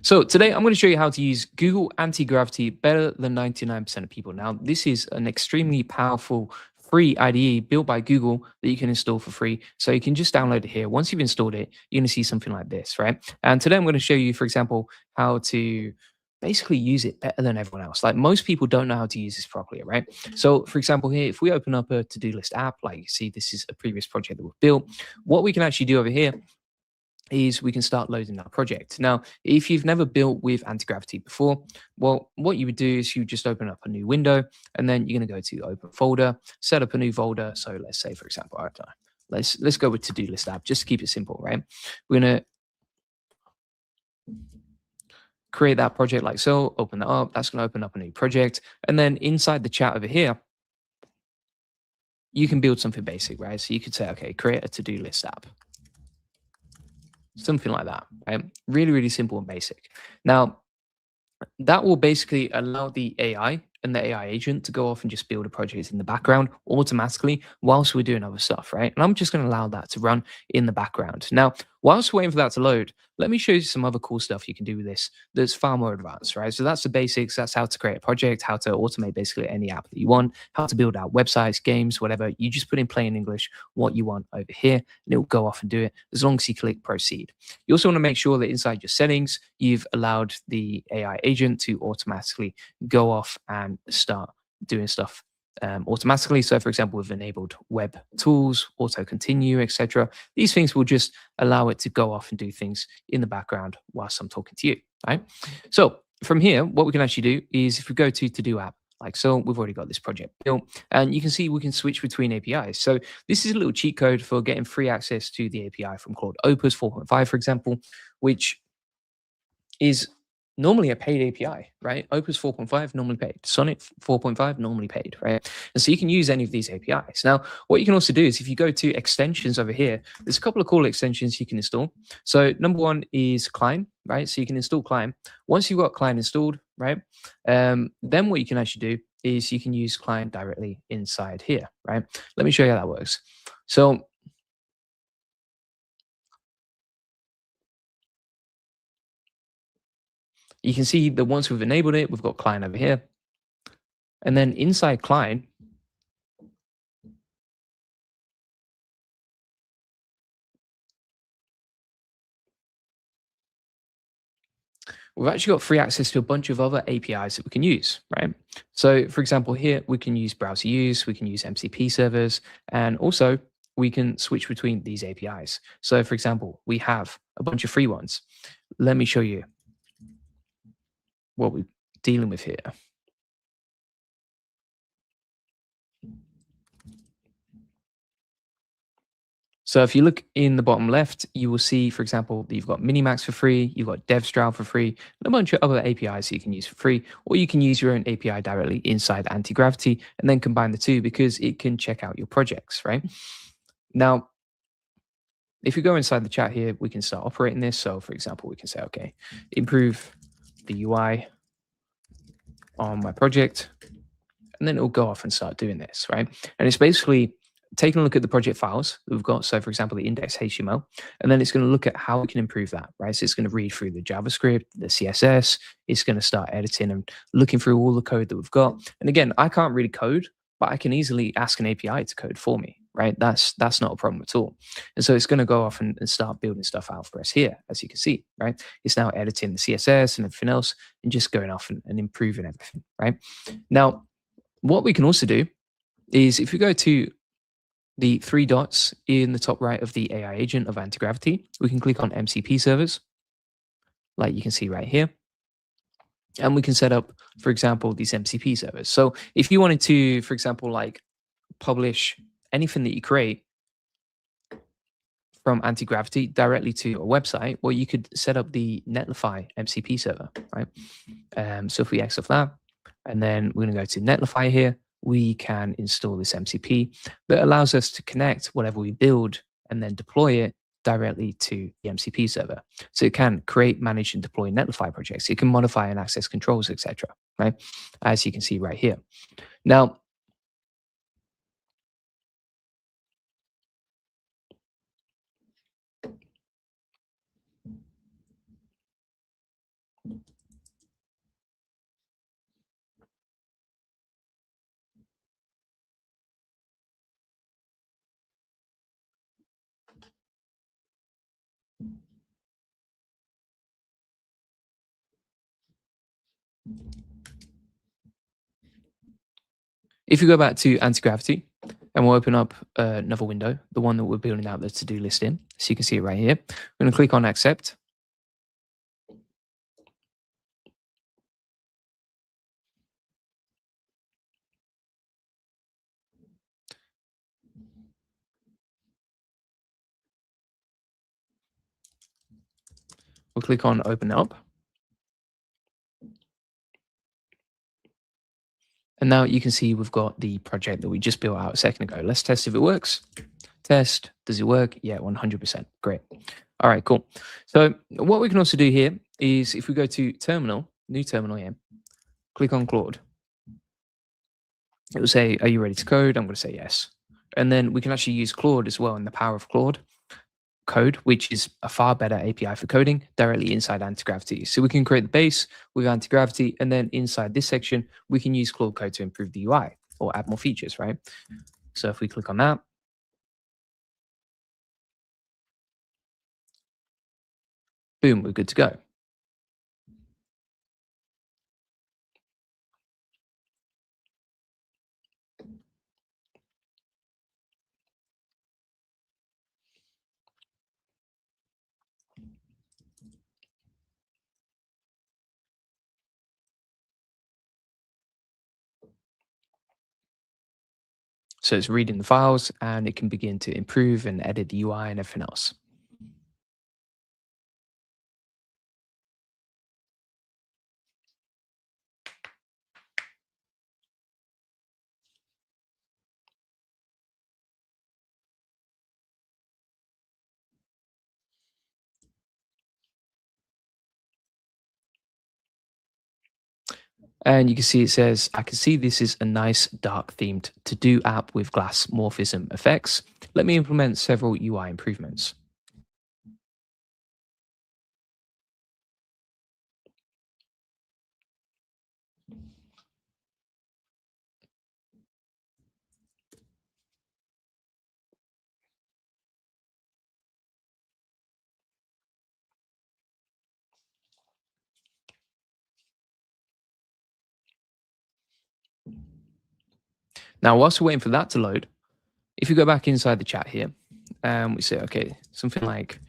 So today I'm going to show you how to use Google Anti-Gravity better than 99% of people. Now, this is an extremely powerful free IDE built by Google that you can install for free. So you can just download it here. Once you've installed it, you're going to see something like this, right? And today I'm going to show you, for example, how to basically use it better than everyone else. Like most people don't know how to use this properly, right? So for example, here, if we open up a to-do list app, like you see, this is a previous project that we've built. What we can actually do over here is we can start loading that project. Now, if you've never built with anti-gravity before, well, what you would do is you just open up a new window, and then you're going to go to open folder, set up a new folder. So let's say, for example, I don't know, let's go with to-do list app, just to keep it simple, right? We're going to create that project like so, open that up. That's going to open up a new project. And then inside the chat over here, you can build something basic, right? So you could say, okay, create a to-do list app. Something like that, right? Really, really simple and basic. Now, that will basically allow the AI and the AI agent to go off and just build a project in the background automatically whilst we're doing other stuff, right? And I'm just going to allow that to run in the background. Now, whilst we're waiting for that to load, let me show you some other cool stuff you can do with this that's far more advanced, right? So that's the basics. That's how to create a project, how to automate basically any app that you want, how to build out websites, games, whatever. You just put in plain English what you want over here, and it will go off and do it as long as you click proceed. You also want to make sure that inside your settings, you've allowed the AI agent to automatically go off and start doing stuff automatically. So for example, we've enabled web tools, auto continue, etc. These things will just allow it to go off and do things in the background whilst I'm talking to you, right? So from here, what we can actually do is if we go to do app, like so, we've already got this project built, and you can see we can switch between APIs. So this is a little cheat code for getting free access to the API from Claude Opus 4.5, for example, which is normally a paid API, right? Opus 4.5 normally paid, Sonnet 4.5 normally paid, right? And so you can use any of these APIs. Now, what you can also do is if you go to extensions over here, there's a couple of cool extensions you can install. So number one is Climb, right? So you can install Climb. Once you've got Climb installed, right? Then what you can actually do is you can use Climb directly inside here, right? Let me show you how that works. So you can see that once we've enabled it, we've got client over here. And then inside client, we've actually got free access to a bunch of other APIs that we can use, right? So for example, here we can use browser use, we can use MCP servers, and also we can switch between these APIs. So for example, we have a bunch of free ones. Let me show you what we're dealing with here. So if you look in the bottom left, you will see, for example, that you've got Minimax for free, you've got DevStral for free, and a bunch of other APIs that you can use for free, or you can use your own API directly inside Anti-Gravity and then combine the two because it can check out your projects, right? Now, if we go inside the chat here, we can start operating this. So for example, we can say, okay, improve the UI on my project, and then it'll go off and start doing this, right? And it's basically taking a look at the project files that we've got. So for example, the index HTML, and then it's going to look at how we can improve that, right? So it's going to read through the JavaScript, the CSS, it's going to start editing and looking through all the code that we've got. And again, I can't really code, but I can easily ask an API to code for me, right? That's not a problem at all. And so it's going to go off and start building stuff out for us here, as you can see, right? It's now editing the CSS and everything else and just going off and improving everything, right? Now, what we can also do is if we go to the three dots in the top right of the AI agent of Anti-Gravity, we can click on MCP servers, like you can see right here. And we can set up, for example, these MCP servers. So if you wanted to, for example, like publish anything that you create from Anti-Gravity directly to a website, well, you could set up the Netlify MCP server, right? So if we exit that, and then we're going to go to Netlify here, we can install this MCP that allows us to connect whatever we build and then deploy it directly to the MCP server. So it can create, manage, and deploy Netlify projects. It can modify and access controls, etc. Right, as you can see right here. Now, If you go back to anti-gravity, and we'll open up another window, the one that we're building out the to-do list in. So you can see it right here. We're going to click on accept. We'll click on open up. And now you can see we've got the project that we just built out a second ago. Let's test if it works. Test, does it work? Yeah, 100%. Great. All right, cool. So what we can also do here is if we go to terminal, new terminal here, click on Claude. It will say, are you ready to code? I'm going to say yes. And then we can actually use Claude as well in the power of Claude Code, which is a far better API for coding directly inside anti-gravity. So we can create the base with anti-gravity, and then inside this section, we can use Claude Code to improve the UI or add more features, right? So if we click on that, boom, we're good to go. So it's reading the files and it can begin to improve and edit the UI and everything else. And you can see it says, I can see this is a nice dark themed to-do app with glass morphism effects. Let me implement several UI improvements. Now, whilst we're waiting for that to load, if you go back inside the chat here, and we say, okay, something like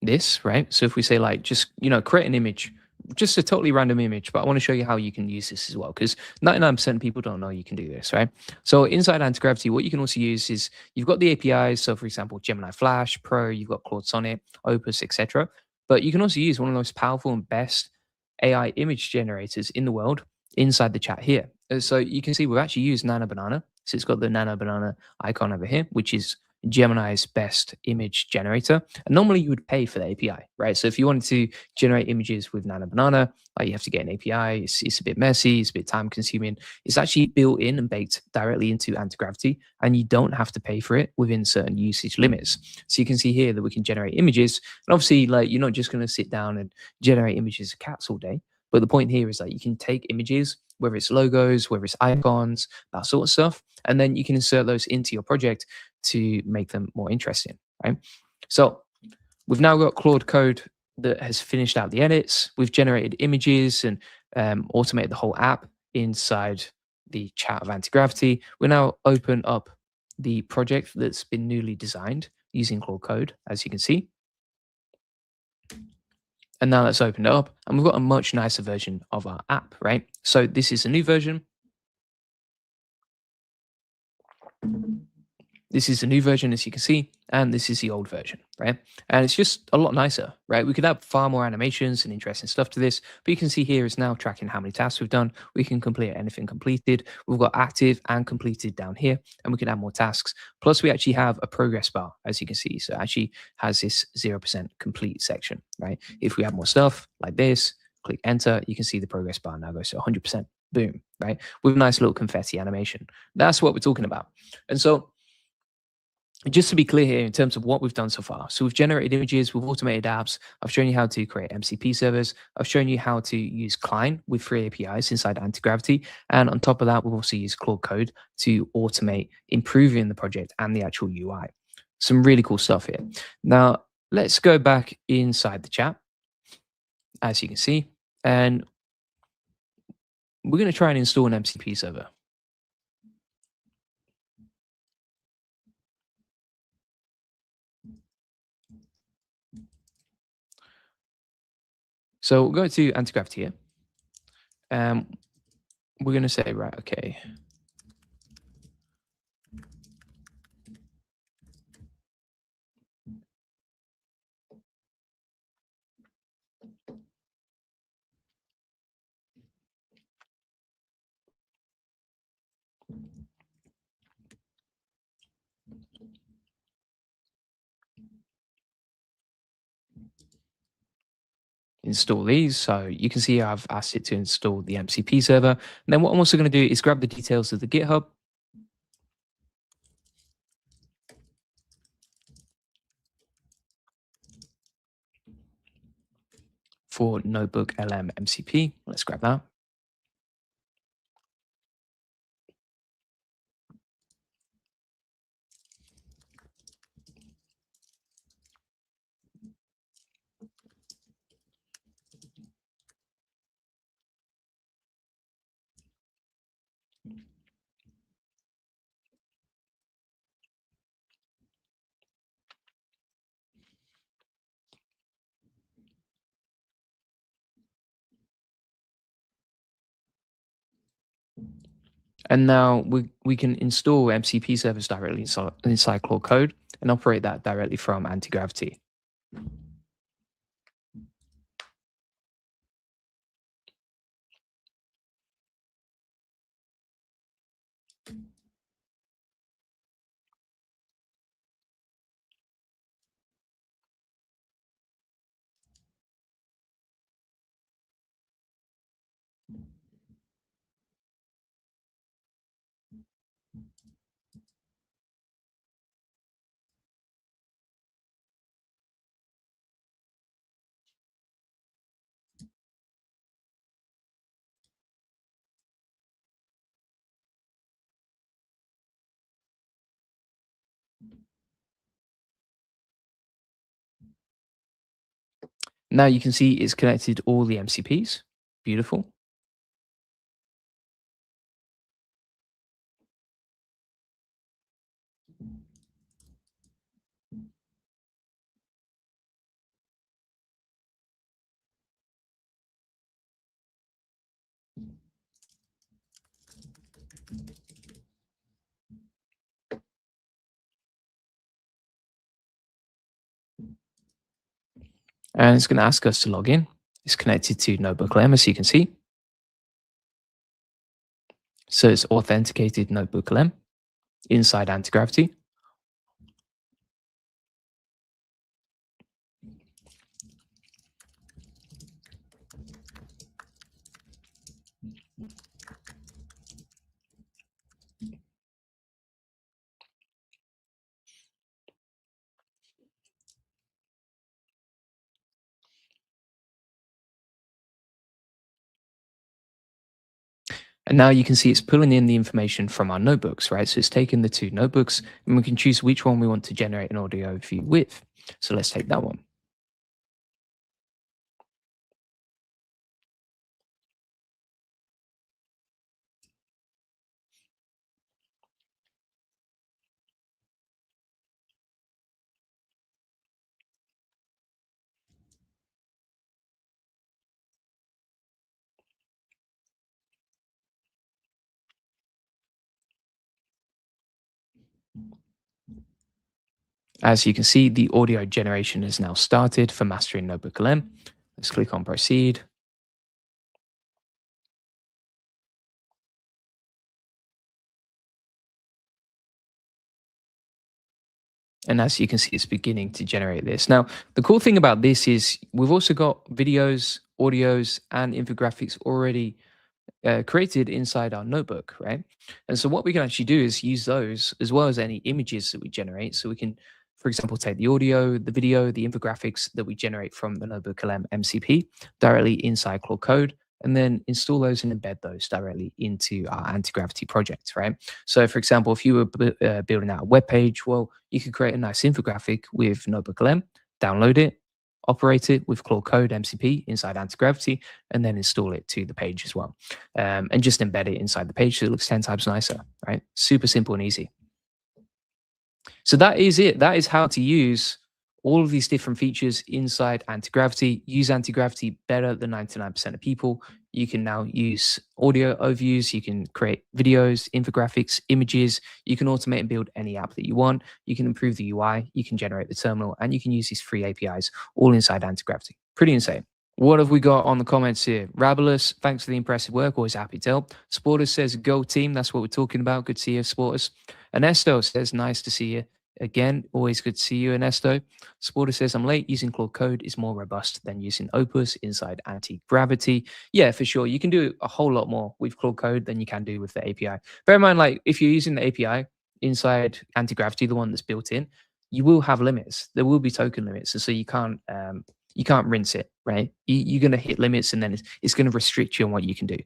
this, right? So if we say like, just, create an image, just a totally random image, but I want to show you how you can use this as well, because 99% of people don't know you can do this, right? So inside anti-gravity, what you can also use is you've got the APIs. So for example, Gemini Flash, Pro, you've got Claude Sonnet, Opus, etc. But you can also use one of the most powerful and best AI image generators in the world inside the chat here. So you can see we've actually used Nano Banana. So it's got the Nano Banana icon over here, which is Gemini's best image generator. And normally you would pay for the API, right? So if you wanted to generate images with Nano Banana, like you have to get an API. It's a bit messy. It's a bit time consuming. It's actually built in and baked directly into anti-gravity, and you don't have to pay for it within certain usage limits. So you can see here that we can generate images. And obviously, like, you're not just going to sit down and generate images of cats all day. But the point here is that you can take images, whether it's logos, whether it's icons, that sort of stuff, and then you can insert those into your project to make them more interesting, right? So we've now got Claude Code that has finished out the edits. We've generated images and automated the whole app inside the chat of anti-gravity. We'll now open up the project that's been newly designed using Claude Code, as you can see. And now let's open it up, and we've got a much nicer version of our app, right? So this is a new version. This is the new version, as you can see, and this is the old version, right? And it's just a lot nicer, right? We could add far more animations and interesting stuff to this, but you can see here it's now tracking how many tasks we've done. We can complete anything completed. We've got active and completed down here, and we can add more tasks. Plus, we actually have a progress bar, as you can see. So it actually has this 0% complete section, right? If we add more stuff like this, click enter, you can see the progress bar now goes to 100%. Boom, right? With a nice little confetti animation. That's what we're talking about. And so, just to be clear here in terms of what we've done so far. So we've generated images, we've automated apps. I've shown you how to create MCP servers. I've shown you how to use Klein with free APIs inside anti-gravity. And on top of that, we've also used Claude Code to automate improving the project and the actual UI. Some really cool stuff here. Now, let's go back inside the chat, as you can see, and we're going to try and install an MCP server. So we'll go to anti-gravity here. We're going to say, right, okay. Install these. So you can see I've asked it to install the MCP server. And then what I'm also going to do is grab the details of the GitHub. For NotebookLM MCP. Let's grab that. And now we can install MCP servers directly inside Claude Code and operate that directly from anti-gravity. Now you can see it's connected all the MCPs. Beautiful. And it's going to ask us to log in. It's connected to NotebookLM, as you can see. So it's authenticated NotebookLM inside anti-gravity. And now you can see it's pulling in the information from our notebooks, right? So it's taking the two notebooks and we can choose which one we want to generate an audio view with. So let's take that one. As you can see, the audio generation has now started for mastering NotebookLM. Let's click on proceed. And as you can see, it's beginning to generate this. Now, the cool thing about this is we've also got videos, audios, and infographics already created inside our notebook, right? And so what we can actually do is use those as well as any images that we generate. So we can, for example, take the audio, the video, the infographics that we generate from the NotebookLM MCP directly inside Claude Code and then install those and embed those directly into our anti-gravity project, right? So for example, if you were building out a web page, well, you could create a nice infographic with NotebookLM, download it, operate it with Claude Code MCP inside anti-gravity, and then install it to the page as well. And just embed it inside the page so it looks 10 times nicer, right? Super simple and easy. So that is it. That is how to use all of these different features inside anti-gravity. Use anti-gravity better than 99% of people. You can now use audio overviews. You can create videos, infographics, images. You can automate and build any app that you want. You can improve the UI. You can generate the terminal, and you can use these free APIs all inside anti-gravity. Pretty insane. What have we got on the comments here? Rabulous, thanks for the impressive work. Always happy to help. Sporters says, go team. That's what we're talking about. Good to see you, Sporters. Ernesto says, nice to see you. Again, always good to see you, Ernesto. Sporter says, I'm late. Using Claude Code is more robust than using Opus inside anti-gravity. Yeah, for sure. You can do a whole lot more with Claude Code than you can do with the API. Bear in mind, like, if you're using the API inside anti-gravity, the one that's built in, you will have limits. There will be token limits. And so you can't rinse it, right? You're going to hit limits, and then it's going to restrict you on what you can do.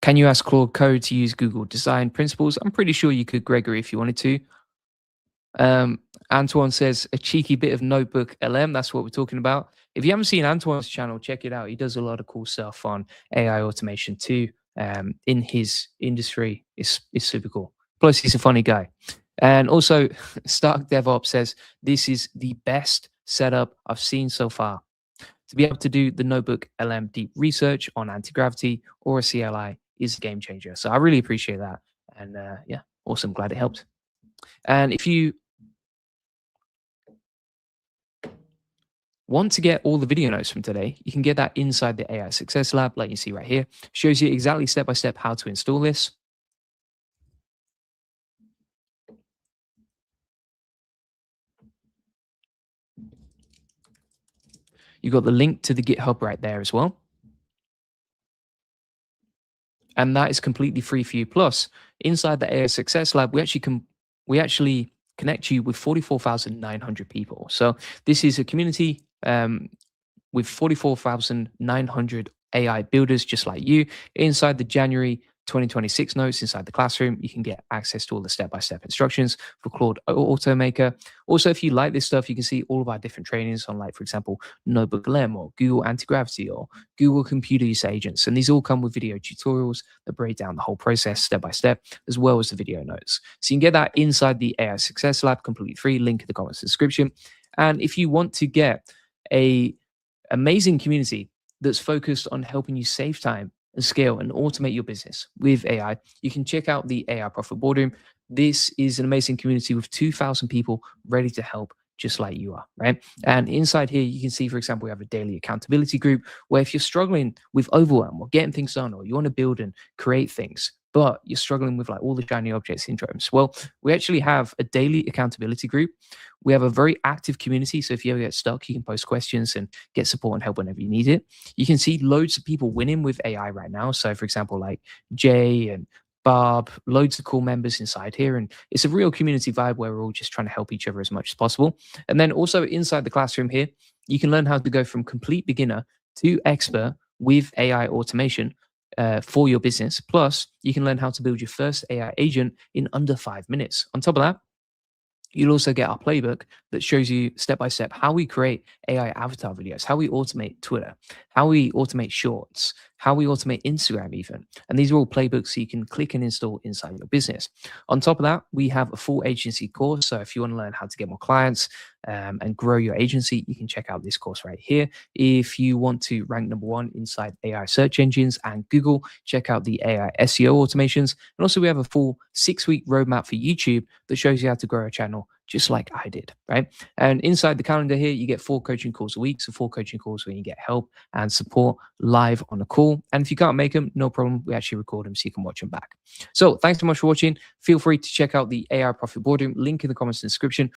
Can you ask Claude Code to use Google design principles? I'm pretty sure you could, Gregory, if you wanted to. Antoine says, a cheeky bit of NotebookLM. That's what we're talking about. If you haven't seen Antoine's channel, check it out. He does a lot of cool stuff on AI automation too. In his industry, it's super cool. Plus, he's a funny guy. And also, Stark DevOps says, this is the best setup I've seen so far. To be able to do the NotebookLM deep research on anti-gravity or a CLI is a game changer. So I really appreciate that. And yeah, awesome. Glad it helped. And if you want to get all the video notes from today, you can get that inside the AI Success Lab, like you see right here. Shows you exactly step-by-step how to install this. You've got the link to the GitHub right there as well. And that is completely free for you. Plus, inside the AI Success Lab, we actually connect you with 44,900 people. So this is a community with 44,900 AI builders just like you. Inside the January 2026 notes inside the classroom, you can get access to all the step-by-step instructions for Claude Automaker. Also, if you like this stuff, you can see all of our different trainings on, like, for example, NotebookLM or Google Anti-Gravity or Google Computer Use Agents. And these all come with video tutorials that break down the whole process step-by-step, as well as the video notes. So you can get that inside the AI Success Lab, completely free, link in the comments description. And if you want to get a amazing community that's focused on helping you save time and scale and automate your business with AI, you can check out the AI Profit Boardroom. This is an amazing community with 2,000 people ready to help just like you are, right? And inside here, you can see, for example, we have a daily accountability group where if you're struggling with overwhelm or getting things done, or you want to build and create things, but you're struggling with, like, all the shiny object syndromes, well, we actually have a daily accountability group. We have a very active community. So if you ever get stuck, you can post questions and get support and help whenever you need it. You can see loads of people winning with AI right now. So for example, like Jay and Barb, loads of cool members inside here. And it's a real community vibe where we're all just trying to help each other as much as possible. And then also inside the classroom here, you can learn how to go from complete beginner to expert with AI automation for your business. Plus, you can learn how to build your first AI agent in under 5 minutes. On top of that, you'll also get our playbook that shows you step-by-step how we create AI avatar videos, how we automate Twitter, how we automate shorts, how we automate Instagram even. And these are all playbooks so you can click and install inside your business. On top of that, we have a full agency course. So if you want to learn how to get more clients and grow your agency, you can check out this course right here. If you want to rank #1 inside AI search engines and Google, check out the AI SEO automations. And also we have a full 6-week roadmap for YouTube that shows you how to grow a channel just like I did, right? And inside the calendar here, you get 4 coaching calls a week. So 4 coaching calls where you get help and support live on a call. And if you can't make them, no problem. We actually record them so you can watch them back. So thanks so much for watching. Feel free to check out the AI Profit Boardroom, link in the comments description.